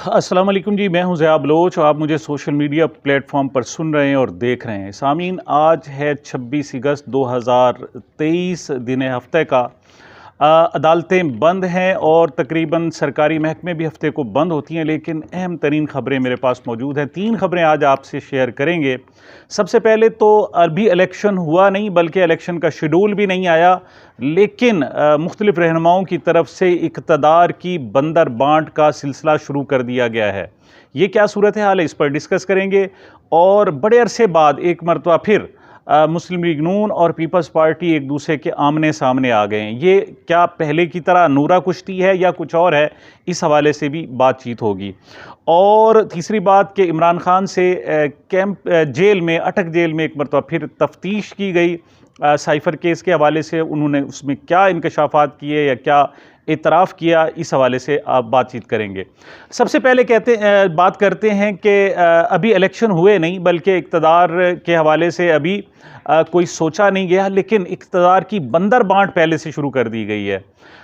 अस्सलाम वालेकुम जी, मैं हूं ज़िया बलोच और आप मुझे सोशल मीडिया प्लेटफॉर्म पर सुन रहे हैं और देख रहे हैं। सामीन, आज है 26 अगस्त 2023, दिन हफ्ते का। अदालतें बंद हैं और तकरीबन सरकारी महकमे भी हफ्ते को बंद होती हैं, लेकिन अहम तरीन ख़बरें मेरे पास मौजूद हैं। 3 ख़बरें आज आपसे शेयर करेंगे। सबसे पहले तो अभी इलेक्शन हुआ नहीं, बल्कि इलेक्शन का शेड्यूल भी नहीं आया, लेकिन मुख्तलिफ रहनुमाओं की तरफ से इक़्तिदार की बंदर बांट का सिलसिला शुरू कर दिया गया है। ये क्या सूरत हाल है, इस पर डिस्कस करेंगे। और बड़े अरसे बाद एक मरतबा फिर मुस्लिम लीग नून और पीपल्स पार्टी एक दूसरे के आमने सामने आ गए हैं। ये क्या पहले की तरह नूरा कुश्ती है या कुछ और है, इस हवाले से भी बातचीत होगी। और तीसरी बात कि इमरान खान से जेल में एक मरतबा फिर तफ्तीश की गई साइफ़र केस के हवाले से। उन्होंने उसमें क्या इंकशाफात किए या क्या इतराफ़ किया, इस हवाले से आप बातचीत करेंगे। सबसे पहले बात करते हैं कि अभी इलेक्शन हुए नहीं, बल्कि इक़्तिदार के हवाले से अभी कोई सोचा नहीं गया, लेकिन इक़्तिदार की बंदर बांट पहले से शुरू कर दी गई है।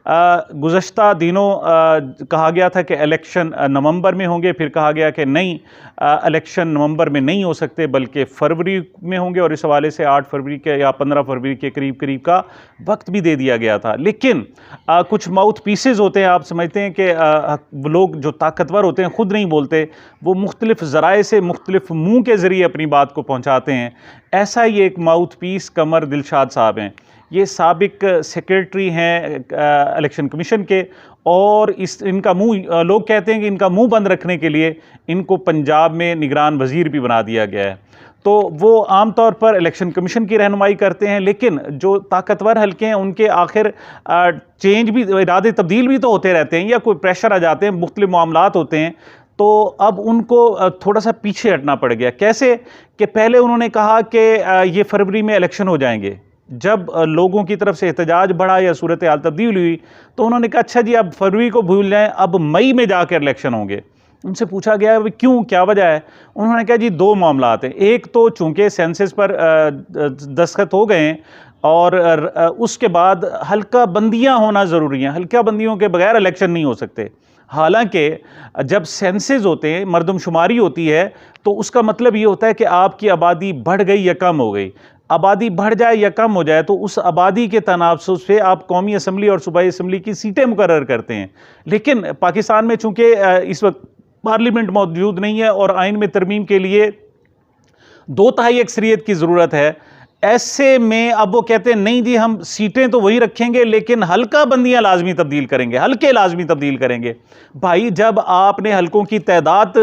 गुज़श्ता दिनों कहा गया था कि इलेक्शन नवंबर में होंगे, फिर कहा गया कि नहीं, इलेक्शन नवंबर में नहीं हो सकते बल्कि फरवरी में होंगे, और इस हवाले से 8 फरवरी के या 15 फरवरी के करीब करीब का वक्त भी दे दिया गया था। लेकिन कुछ माउथ पीसेस होते हैं, आप समझते हैं कि लोग जो ताकतवर होते हैं खुद नहीं बोलते, वो मुख्तलिफ ज़राए से मुख्तलिफ मुँह के ज़रिए अपनी बात को पहुँचाते हैं। ऐसा ही एक माउथ पीस कमर दिलशाद साहब हैं। ये साबिक सेक्रेटरी हैं इलेक्शन कमीशन के, और इनका मुंह, लोग कहते हैं कि इनका मुंह बंद रखने के लिए इनको पंजाब में निगरान वजीर भी बना दिया गया है। तो वो आम तौर पर इलेक्शन कमीशन की रहनुमाई करते हैं, लेकिन जो ताकतवर हल्के हैं उनके आखिर चेंज भी, इरादे तब्दील भी तो होते रहते हैं, या कोई प्रेशर आ जाते हैं, मुख्तलिफ मामलात होते हैं। तो अब उनको थोड़ा सा पीछे हटना पड़ गया। कैसे कि पहले उन्होंने कहा कि ये फरवरी में इलेक्शन हो जाएंगे। जब लोगों की तरफ से एहतजाज बढ़ा या सूरत हाल तब्दील हुई, तो उन्होंने कहा अच्छा जी, अब फरवरी को भूल जाएं, अब मई में जाकर इलेक्शन होंगे। उनसे पूछा गया क्यों, क्या वजह है? उन्होंने कहा जी 2 मामलात हैं। एक तो चूंकि सेंसस पर दस्तखत हो गए हैं, और उसके बाद हल्का बंदियां होना ज़रूरी हैं। हल्का बंदियों के बगैर इलेक्शन नहीं हो सकते। हालांकि जब सेंसस होते हैं, मरदमशुमारी होती है, तो उसका मतलब ये होता है कि आपकी आबादी बढ़ गई या कम हो गई। आबादी बढ़ जाए या कम हो जाए, तो उस आबादी के तनासब से आप कौमी असम्बली और सूबाई असम्बली की सीटें मुकर्रर करते हैं। लेकिन पाकिस्तान में चूंकि इस वक्त पार्लियामेंट मौजूद नहीं है और आइन में तरमीम के लिए 2/3 अक्सरियत की ज़रूरत है, ऐसे में अब वो कहते हैं नहीं जी, हम सीटें तो वही रखेंगे, लेकिन हल्का बंदियां लाजमी तब्दील करेंगे, हल्के लाजमी तब्दील करेंगे। भाई, जब आपने हल्कों की तादाद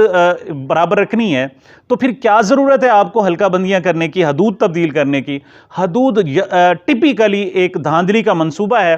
बराबर रखनी है, तो फिर क्या ज़रूरत है आपको हल्का बंदियां करने की, हदूद तब्दील करने की? हदूद टिपिकली एक धांधली का मंसूबा है।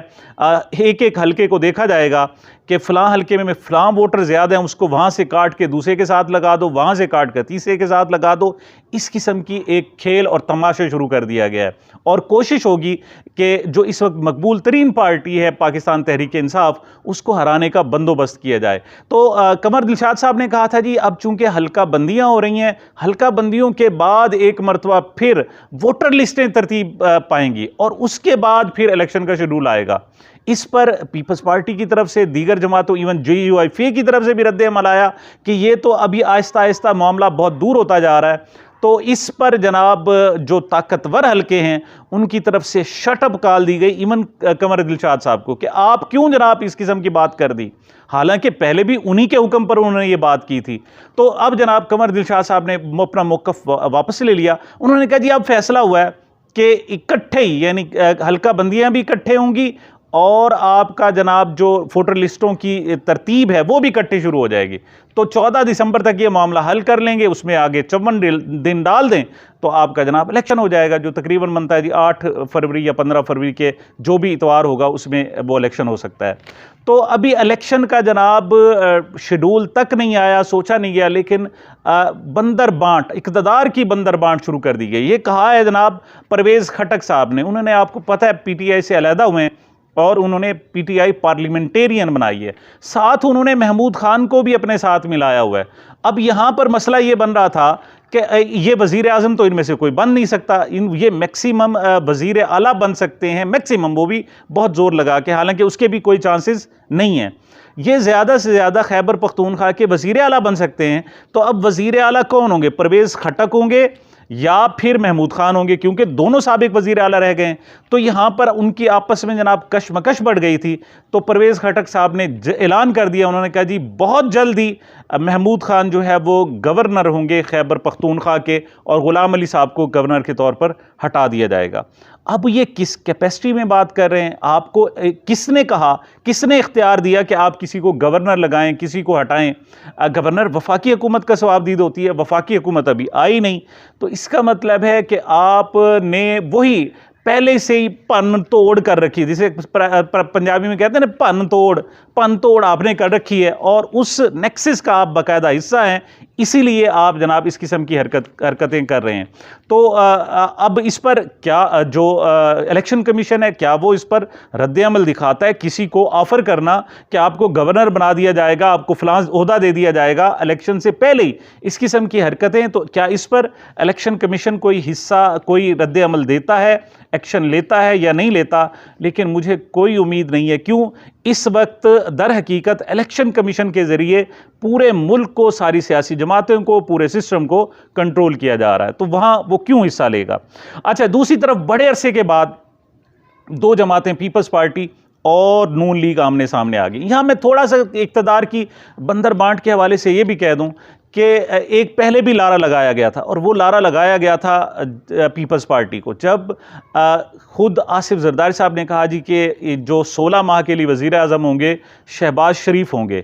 एक एक हल्के को देखा जाएगा कि फ़लाँ हल्के में फ़लाँ वोटर ज़्यादा हैं, उसको वहाँ से काट के दूसरे के साथ लगा दो, वहाँ से काट कर तीसरे के साथ लगा दो। इस किस्म की एक खेल और तमाशा शुरू कर दिया गया है, और कोशिश होगी कि जो इस वक्त मकबूल तरीन पार्टी है पाकिस्तान तहरीक इंसाफ, उसको हराने का बंदोबस्त किया जाए। तो कमर दिलशाद साहब ने कहा था जी, अब चूंकि हल्का बंदियाँ हो रही हैं, हल्का बंदियों के बाद एक मरतबा फिर वोटर लिस्टें तरतीब पाएंगी, और उसके बाद फिर इलेक्शन का शेड्यूल आएगा। इस पर पीपल्स पार्टी की तरफ से, दीगर जमातों, इवन JUIF की तरफ से भी रद्द अमल आया कि ये तो अभी आहिस्ता आहिस्ता मामला बहुत दूर होता जा रहा है। तो इस पर जनाब जो ताकतवर हल्के हैं उनकी तरफ से शटअप कॉल दी गई, इवन कमर दिलशाद साहब को, कि आप क्यों जनाब इस किस्म की बात कर दी। हालांकि पहले भी उन्हीं के हुक्म पर उन्होंने ये बात की थी। तो अब जनाब कमर दिलशाद साहब ने अपना मौक़िफ़ वापस ले लिया। उन्होंने कहा जी, अब फैसला हुआ है कि इकट्ठे ही, यानी हल्का बंदियाँ भी इकट्ठे होंगी, और आपका जनाब जो वोटर लिस्टों की तरतीब है वो भी इकट्ठी शुरू हो जाएगी। तो 14 दिसंबर तक ये मामला हल कर लेंगे, उसमें आगे 54 दिन डाल दें, तो आपका जनाब इलेक्शन हो जाएगा, जो तकरीबन बनता है जी 8 फरवरी या 15 फरवरी के जो भी इतवार होगा उसमें वो इलेक्शन हो सकता है। तो अभी इलेक्शन का जनाब शेड्यूल तक नहीं आया, सोचा नहीं गया, लेकिन बंदर बांट, इक़्तिदार की बंदर बांट शुरू कर दी गई। ये कहा है जनाब परवेज़ खटक साहब ने। उन्होंने, आपको पता है, PTI से अलहदा हुए हैं और उन्होंने PTI पार्लियामेंटेरियन बनाई है। साथ उन्होंने महमूद खान को भी अपने साथ मिलाया हुआ है। अब यहाँ पर मसला ये बन रहा था कि ये वज़ीर आज़म तो इनमें से कोई बन नहीं सकता, ये मैक्सिमम वज़ीर आला बन सकते हैं, मैक्सिमम, वो भी बहुत ज़ोर लगा के, हालांकि उसके भी कोई चांसेस नहीं है। ये ज़्यादा से ज़्यादा खैबर पख्तूनख्वा के वज़ीर आला बन सकते हैं। तो अब वज़ीर आला कौन होंगे? परवेज़ खटक होंगे या फिर महमूद खान होंगे, क्योंकि दोनों साबिक वज़ीर आला रह गए हैं। तो यहाँ पर उनकी आपस में जनाब कशमकश बढ़ गई थी। तो परवेज़ खटक साहब ने ऐलान कर दिया, उन्होंने कहा जी बहुत जल्दी महमूद खान जो है वो गवर्नर होंगे खैबर पख्तूनख्वा के, और ग़ुलाम अली साहब को गवर्नर के तौर पर हटा दिया जाएगा। अब ये किस कैपेसिटी में बात कर रहे हैं? आपको किसने कहा, किसने इख्तियार दिया कि आप किसी को गवर्नर लगाएं, किसी को हटाएं? गवर्नर वफाकी हुकूमत का सवाबदीद होती है, वफाकी हुकूमत अभी आई नहीं। तो इसका मतलब है कि आपने वही पहले से ही पन तोड़ कर रखी, जिसे पंजाबी में कहते हैं ना पन तोड़ आपने कर रखी है, और उस नेक्सस का आप बाकायदा हिस्सा हैं, इसीलिए आप जनाब इस किस्म की हरकतें कर रहे हैं। तो अब इस पर क्या जो इलेक्शन कमीशन है, क्या वो इस पर रद्द-ए-अमल दिखाता है? किसी को ऑफ़र करना कि आपको गवर्नर बना दिया जाएगा, आपको फ़लाँ ओहदा दे दिया जाएगा इलेक्शन से पहले ही, इस किस्म की हरकतें, तो क्या इस पर इलेक्शन कमीशन कोई हिस्सा, कोई रद्द-ए-अमल देता है, एक्शन लेता है या नहीं लेता? लेकिन मुझे कोई उम्मीद नहीं है। क्यों? इस वक्त दर हकीकत इलेक्शन कमीशन के ज़रिए पूरे मुल्क को, सारी सियासी जमातों को, पूरे सिस्टम को कंट्रोल किया जा रहा है, तो वहाँ वो क्यों हिस्सा लेगा? अच्छा, दूसरी तरफ बड़े अरसे के बाद दो जमातें, पीपल्स पार्टी और नून लीग, आमने सामने आ गई। यहाँ मैं थोड़ा सा इक़्तिदार की बंदर बांट के हवाले से ये भी कह दूँ कि एक पहले भी लारा लगाया गया था, और वो लारा लगाया गया था पीपल्स पार्टी को, जब ख़ुद आसिफ ज़रदारी साहब ने कहा जी कि जो 16 माह के लिए वज़ीर आज़म होंगे शहबाज शरीफ होंगे।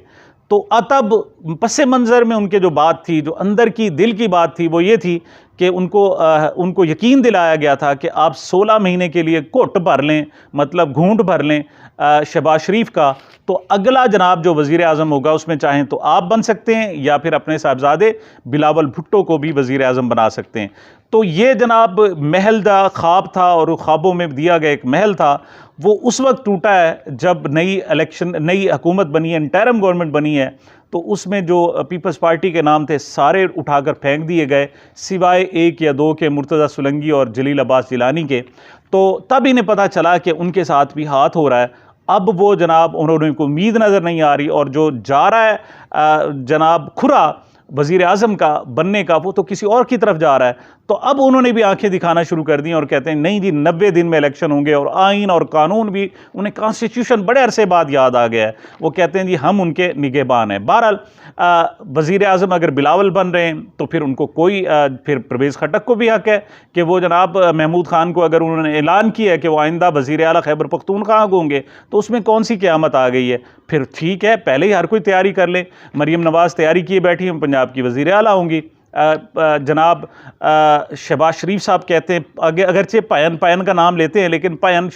तो तब पस मंज़र में उनके जो बात थी, जो अंदर की दिल की बात थी, वो ये थी कि उनको यकीन दिलाया गया था कि आप 16 महीने के लिए घुट भर लें, मतलब घूंट भर लें शहबाज शरीफ का, तो अगला जनाब जो वज़ीर आज़म होगा उसमें चाहें तो आप बन सकते हैं, या फिर अपने साहबजादे बिलावल भुट्टो को भी वज़ीर आज़म बना सकते हैं। तो ये जनाब महल दा ख्वाब था, और ख्वाबों में दिया गया एक महल था, वो उस वक्त टूटा है जब नई हुकूमत बनी है, इंटरिम गवर्नमेंट बनी है। तो उसमें जो पीपल्स पार्टी के नाम थे सारे उठाकर फेंक दिए गए, सिवाय एक या दो के, मुर्तज़ा सुलंगी और जलील अब्बास जिलानी के। तो तब इन्हें पता चला कि उनके साथ भी हाथ हो रहा है। अब वो जनाब उन्होंने को उम्मीद नज़र नहीं आ रही, और जो जा रहा है जनाब खुरा वज़ीर आज़म का बनने का, वो तो किसी और की तरफ जा रहा है। तो अब उन्होंने भी आंखें दिखाना शुरू कर दी और कहते हैं नहीं जी 90 दिन में इलेक्शन होंगे, और आइन और कानून भी, उन्हें कॉन्स्टिट्यूशन बड़े अरसे बाद याद आ गया है। वो कहते हैं जी हम उनके निगहबान हैं। बहरहाल वज़ीर आज़म अगर बिलावल बन रहे हैं तो फिर उनको कोई फिर परवेज़ खटक को भी हक है कि वो जनाब महमूद खान को, अगर उन्होंने ऐलान किया है कि वो आइंदा वज़ीर आला खैबर पख्तूनख्वा होंगे, तो उसमें कौन सी क़यामत आ गई है? फिर ठीक है, पहले ही हर कोई तैयारी कर ले। मरीम नवाज़ तैयारी किए बैठी हैं, पंजाब की वज़ीर आला होंगी। जनाब शहबाज शरीफ साहब कहते हैं, अगरचे पायन का नाम लेते हैं, लेकिन पायन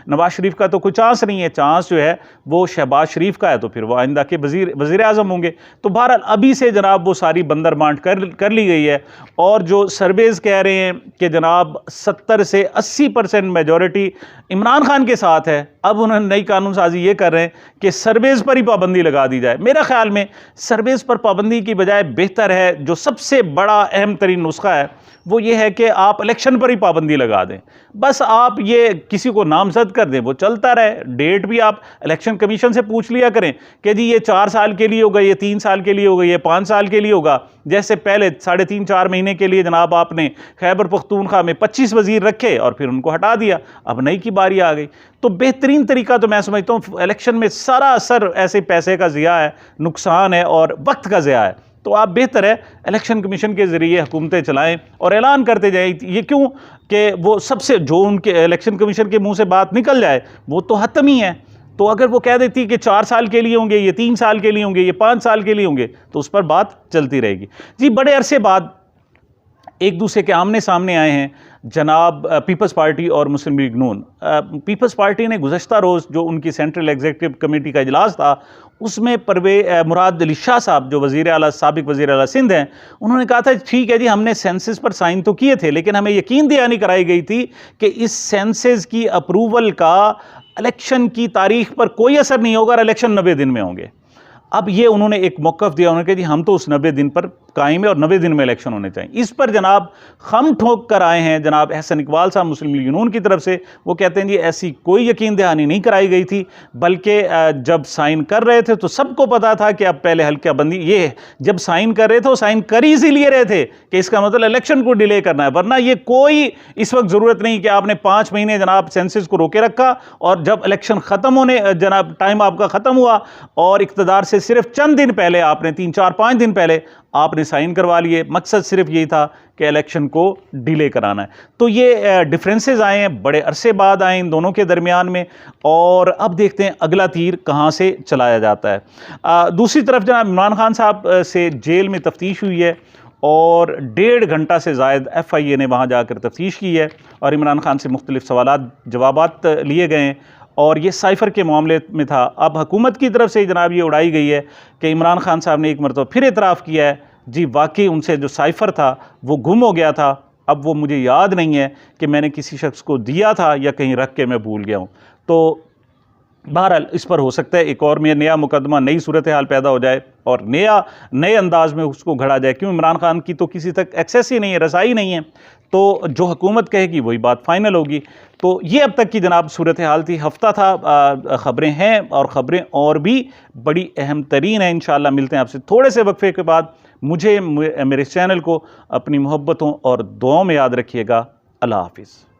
नवाज शरीफ का तो कोई चांस नहीं है। चांस जो है वो शहबाज शरीफ का है, तो फिर वो आइंदा के वज़ीर आज़म होंगे। तो बहरहाल अभी से जनाब वो सारी बंदर बांट कर ली गई है। और जो सर्वेज़ कह रहे हैं कि जनाब 70 से 80% मेजॉरिटी इमरान खान के साथ है, अब उन्होंने नई कानून साजी ये कर रहे हैं कि सर्वेज़ पर ही पाबंदी लगा दी जाए। मेरा ख्याल में सर्वेज़ पर पाबंदी की बजाय बेहतर है, जो सबसे बड़ा अहम तरीन नुस्खा है वो ये है कि आप इलेक्शन पर ही पाबंदी लगा दें। बस आप ये किसी को नामजद कर दें, वो चलता रहे। डेट भी आप इलेक्शन कमीशन से पूछ लिया करें कि जी ये 4 साल के लिए होगा, ये 3 साल के लिए होगा, ये 5 साल के लिए होगा। जैसे पहले 3.5-4 महीने के लिए जनाब आपने खैबर पख्तूनख्वा में 25 वज़ीर रखे और फिर उनको हटा दिया, अब नई की बारी आ गई। तो बेहतरीन तरीका तो मैं समझता हूँ, इलेक्शन में सारा असर ऐसे पैसे का ज़िया है, नुकसान है और वक्त का ज़िया है। तो आप बेहतर है इलेक्शन कमीशन के ज़रिए हुकूमतें चलाएं और ऐलान करते जाएं। ये क्यों कि वो सबसे जो उनके इलेक्शन कमीशन के मुंह से बात निकल जाए वो तो हतम ही है। तो अगर वो कह देती कि 4 साल के लिए होंगे, ये 3 साल के लिए होंगे, ये 5 साल के लिए होंगे, तो उस पर बात चलती रहेगी। जी बड़े अरसे बाद एक दूसरे के आमने सामने आए हैं जनाब पीपल्स पार्टी और मुस्लिम लीग नून। पीपल्स पार्टी ने गुज़श्ता रोज़ जो उनकी सेंट्रल एग्जीक्यूटिव कमेटी का इजलास था, उसमें मुराद अली शाह साहब जो वज़ीर आला, साबिक वज़ीर आला सिंध हैं, उन्होंने कहा था ठीक है जी हमने सेंसस पर साइन तो किए थे, लेकिन हमें यकीन दहानी कराई गई थी कि इस सेंसस की अप्रूवल का इलेक्शन की तारीख पर कोई असर नहीं होगा और इलेक्शन 90 दिन में होंगे। अब ये उन्होंने एक मौक़िफ़ दिया, उन्होंने कहा जी हम तो उस 90 दिन पर कायम है और 90 दिन में इलेक्शन होने चाहिए। इस पर जनाब खम ठोक कर आए हैं जनाब अहसन इकबाल साहब मुस्लिम लीग नून की तरफ से। वो कहते हैं जी ऐसी कोई यकीन दहानी नहीं कराई गई थी, बल्कि जब साइन कर रहे थे तो सबको पता था कि अब पहले हल्का बंदी ये जब साइन कर रहे थे वो साइन कर ही इसीलिए रहे थे कि इसका मतलब इलेक्शन को डिले करना है, वरना ये कोई इस वक्त ज़रूरत नहीं कि आपने 5 महीने जनाब सेंसस को रोके रखा और जब इलेक्शन ख़त्म होने जनाब टाइम आपका ख़त्म हुआ और इक़्तिदार से सिर्फ चंद दिन पहले आपने 3, 4, 5 दिन पहले आपने साइन करवा लिए। मकसद सिर्फ यही था कि इलेक्शन को डिले कराना है। तो ये डिफरेंसेस आए हैं, बड़े अरसे बाद आए इन दोनों के दरमियान में, और अब देखते हैं अगला तीर कहाँ से चलाया जाता है। दूसरी तरफ जनाब इमरान खान साहब से जेल में तफ्तीश हुई है और 1.5 घंटा से ज़ायद FIA ने वहाँ जाकर तफ्तीश की है और इमरान खान से मुख्तलिफ सवालात जवाबात लिए गए हैं और ये साइफ़र के मामले में था। अब हुकूमत की तरफ से जनाब ये उड़ाई गई है कि इमरान खान साहब ने एक मरतबा फिर एतराफ़ किया है जी वाकई उनसे जो साइफ़र था वो गुम हो गया था, अब वो मुझे याद नहीं है कि मैंने किसी शख्स को दिया था या कहीं रख के मैं भूल गया हूँ। तो बहरहाल इस पर हो सकता है एक और में नया मुकदमा, नई सूरत हाल पैदा हो जाए और नए अंदाज में उसको घड़ा जाए, क्यों इमरान खान की तो किसी तक एक्सेस ही नहीं है, रसाई नहीं है, तो जो हुकूमत कहेगी वही बात फाइनल होगी। तो ये अब तक की जनाब सूरत हाल थी। हफ्ता था, ख़बरें हैं और ख़बरें और भी बड़ी अहम तरीन हैं। इंशाअल्लाह मिलते हैं आपसे थोड़े से वक्फे के बाद। मुझे मेरे चैनल को अपनी मोहब्बतों और दुआओं में याद रखिएगा। अल्लाह हाफ़िज़।